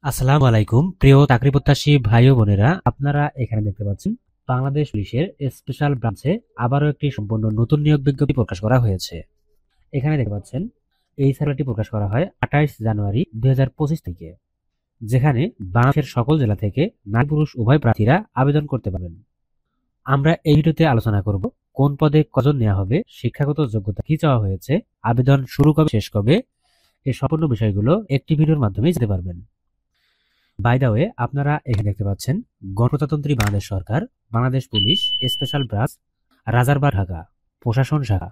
আসসালামু আলাইকুম প্রিয় চাকরি প্রত্যাশী ভাই ও বোনেরা, আপনারা এখানে দেখতে পাচ্ছেন বাংলাদেশ পুলিশের স্পেশাল ব্রাঞ্চে আবারও একটি সম্পূর্ণ নতুন নিয়োগ বিজ্ঞপ্তি প্রকাশ করা হয়েছে। এখানে দেখতে পাচ্ছেন এই সার্কুলারটি প্রকাশ করা হয় 28 জানুয়ারি 2025 থেকে, যেখানে বাংলাদেশের সকল জেলা থেকে নারী পুরুষ উভয় প্রার্থীরা আবেদন করতে পারবেন। আমরা এই ভিডিওতে আলোচনা করব কোন পদে কজন নেওয়া হবে, শিক্ষাগত যোগ্যতা কি চাওয়া হয়েছে, আবেদন শুরু কবে শেষ কবে, এই সম্পূর্ণ বিষয়গুলো একটি ভিডিওর মাধ্যমে জানতে পারবেন। বাই দ্য ওয়ে, আপনারা এখানে দেখতে পাচ্ছেন গণপ্রজাতন্ত্রী বাংলাদেশ সরকার, Bangladesh police special branch, Rajarbagh Dhaka প্রশাসন শাখা।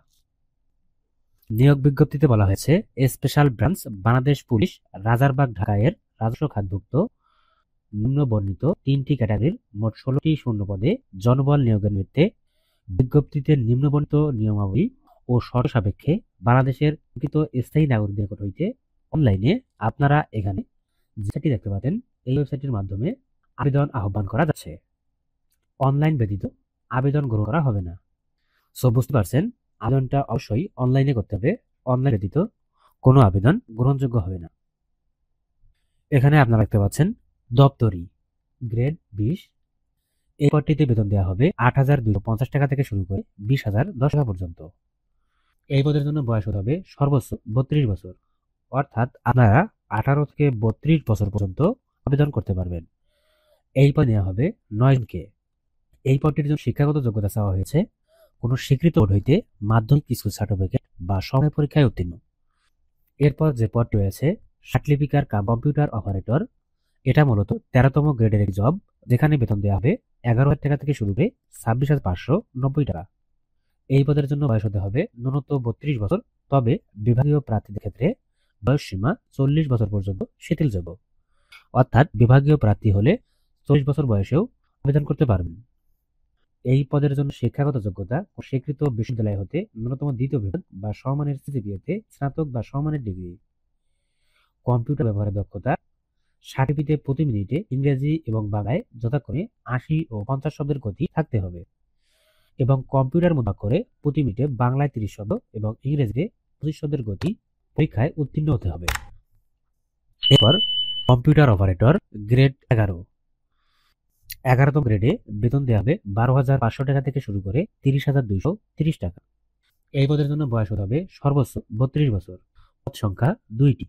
নিয়োগ বিজ্ঞপ্তিতে বলা হয়েছে special branch Bangladesh police Rajarbagh Dhaka এর রাজস্ব খাতভুক্ত নিম্ন বর্ণিত 3টি ক্যাটাগরির মোট 16টি শূন্য পদে জনবল নিয়োগের ভিত্তিতে বিজ্ঞপ্তিতে নিম্ন বর্ণিত নিয়মাবলী ও শর্ত সাপেক্ষে বাংলাদেশের প্রকৃত স্থায়ী নাগরিকদের নিকট হইতে অনলাইনে আপনারা এখানে যেটি দেখতে পাচ্ছেন এই ওয়েবসাইটের মাধ্যমে আবেদন আহ্বান করা যাচ্ছে। অনলাইন ব্যতীত আবেদন গ্রহণ করা হবে না। সো বুঝতে পারছেন, আবেদনটা অবশ্যই অনলাইনে করতে হবে। অনলাইন ব্যতীত কোনো আবেদন গ্রহণযোগ্য হবে না। এখানে আপনারা দেখতে পাচ্ছেন দপ্তরি গ্রেড 20, এই পদটিতে বেতন দেওয়া হবে 8,250 টাকা থেকে শুরু করে 20,010 টাকা পর্যন্ত। এই পদের জন্য বয়স হতে হবে সর্বোচ্চ 32 বছর, অর্থাৎ আপনারা 18 থেকে 32 বছর পর্যন্ত আবেদন করতে পারবেন। এই পদে নেওয়া হবে 9 জনকে। এই পদটির জন্য শিক্ষাগত যোগ্যতা চাওয়া হয়েছে কোনো স্বীকৃত বোর্ড হইতে মাধ্যমিক স্কুল সার্টিফিকেট বা সময় পরীক্ষায় উত্তীর্ণ। এরপর যে পদটি রয়েছে সার্টিফিকার কাম কম্পিউটার অপারেটর, এটা মূলত 13তম গ্রেডের একটি জব, যেখানে বেতন দেওয়া হবে 11,000 টাকা থেকে শুরু করে 26,590 টাকা। এই পদের জন্য বয়স হতে হবে ন্যূনতম 32 বছর, তবে বিভাগীয় প্রার্থীদের ক্ষেত্রে বয়স সীমা 40 বছর পর্যন্ত শিথিলযোগ্য, অর্থাৎ বিভাগীয় প্রার্থী হলে 40 বছর বয়সেও আবেদন করতে পারবেন। এই পদের জন্য শিক্ষাগত যোগ্যতা ও স্বীকৃত বিশ্ববিদ্যালয় হতে ন্যূনতম দ্বিতীয় বিভাগ বা সমমানের সিজিপিএতে স্নাতক বা সমমানের ডিগ্রি। কম্পিউটার ব্যবহারের দক্ষতা সার্টিফিকেটে প্রতি মিনিটে ইংরেজি এবং বাংলায় যথাক্রমে 80 ও 50 শব্দের গতি থাকতে হবে, এবং কম্পিউটার মুদ্রা করে প্রতি মিনিটে বাংলায় 30 শব্দ এবং ইংরেজিতে 25 শব্দের গতি পরীক্ষায় উত্তীর্ণ হতে হবে। এরপর কম্পিউটার অপারেটর গ্রেড 11তম গ্রেডে বেতন দেওয়া হবে 12,500 টাকা থেকে শুরু করে 30,230 টাকা। এই পদের জন্য বয়স হতে হবে সর্বোচ্চ 32 বছর। পদ সংখ্যা 2টি।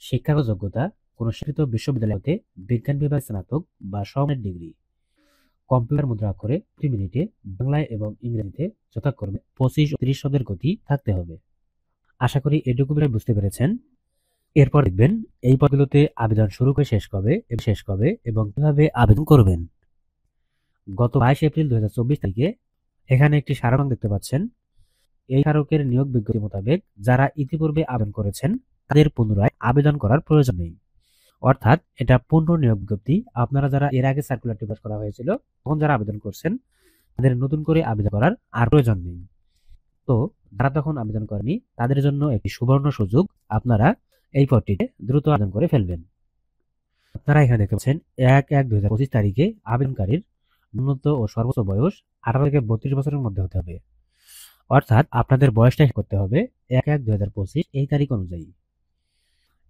শিক্ষাগত যোগ্যতা কোনো স্বীকৃত বিশ্ববিদ্যালয় হতে বিজ্ঞান বিভাগ স্নাতক বা সমমানের ডিগ্রি। কম্পিউটার মুদ্রা করে প্রতি মিনিটে বাংলায় এবং ইংরেজিতে যথাক্রমে 25 ও 30 শব্দের গতি থাকতে হবে। আশা করি এটুকু বিষয় বুঝতে পেরেছেন। এরপর দেখবেন এই পদগুলোতে আবেদন শুরু করে শেষ কবে এবং কিভাবে আবেদন করবেন। গত 22 এপ্রিল 2024 তারিখে এখানে একটি স্মারক দেখতে পাচ্ছেন। এই স্মারকের নিয়োগ বিজ্ঞপ্তি মোতাবেক যারা ইতিপূর্বে আবেদন করেছেন তাদের পুনরায় আবেদন করার প্রয়োজন নেই, অর্থাৎ এটা পূর্ণ নিয়োগ বিজ্ঞপ্তি। আপনারা যারা এর আগে সার্কুলারটি পাস করা হয়েছিল তখন যারা আবেদন করছেন তাদের নতুন করে আবেদন করার আর প্রয়োজন নেই। তো যারা তখন আবেদন করেনি তাদের জন্য একটি সুবর্ণ সুযোগ, আপনারা এই পদটিতে দ্রুত আবেদন করে ফেলবেন। আপনারা এখানে দেখতে পাচ্ছেন 1/1/2025 তারিখে আবেদনকারীর ন্যূনতম ও সর্বোচ্চ বয়স 18 থেকে 32 বছরের মধ্যে হতে হবে, অর্থাৎ আপনাদের বয়সটা করতে হবে 1/1/2025 এই তারিখ অনুযায়ী।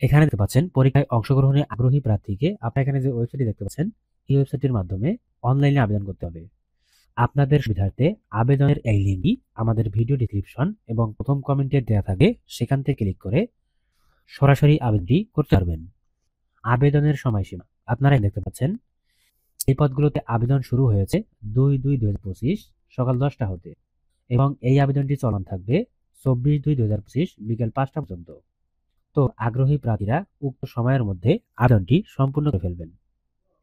এখানে দেখতে পাচ্ছেন পরীক্ষায় অংশগ্রহণে আগ্রহী প্রার্থীকে আপনারা এখানে যে ওয়েবসাইটটি দেখতে পাচ্ছেন এই ওয়েবসাইটের মাধ্যমে অনলাইনে আবেদন করতে হবে। আপনাদের সুবিধার্থে আবেদনের এই লিঙ্কটি আমাদের ভিডিও ডেসক্রিপশন এবং প্রথম কমেন্টে দেওয়া থাকে, সেখান থেকে ক্লিক করে সরাসরি আবেদনটি করতে পারবেন। আবেদনের সময়সীমা আপনারা দেখতে পাচ্ছেন এই পদগুলোতে আবেদন শুরু হয়েছে 2/2/2025 সকাল 10টা হতে, এবং এই আবেদনটি চলমান থাকবে 24/2/2025 বিকেল 5টা পর্যন্ত। তো আগ্রহী প্রার্থীরা উক্ত সময়ের মধ্যে আবেদনটি সম্পূর্ণ করে ফেলবেন।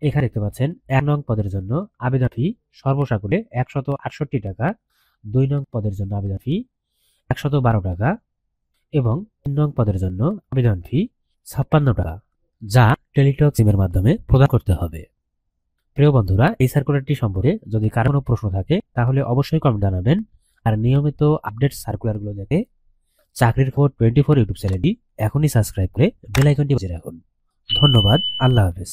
এখানে দেখতে পাচ্ছেন 1 নং পদের জন্য আবেদন ফি সর্বসাকুল্যে 168 টাকা, 2 নং পদের জন্য আবেদন ফি 112 টাকা এবং 3 নং পদের জন্য আবেদন ফি 56 টাকা, যা টেলিটক সিমের মাধ্যমে প্রদান করতে হবে। প্রিয় বন্ধুরা, এই সার্কুলারটি সম্পর্কে যদি কারো কোনো প্রশ্ন থাকে তাহলে অবশ্যই কমেন্ট জানাবেন। আর নিয়মিত আপডেট সার্কুলারগুলো দেখে চাকরির খবর 24 ইউটিউব চ্যানেলটি এখনই সাবস্ক্রাইব করে বেল আইকনটি বাজিয়ে রাখুন। ধন্যবাদ। আল্লাহ হাফেজ।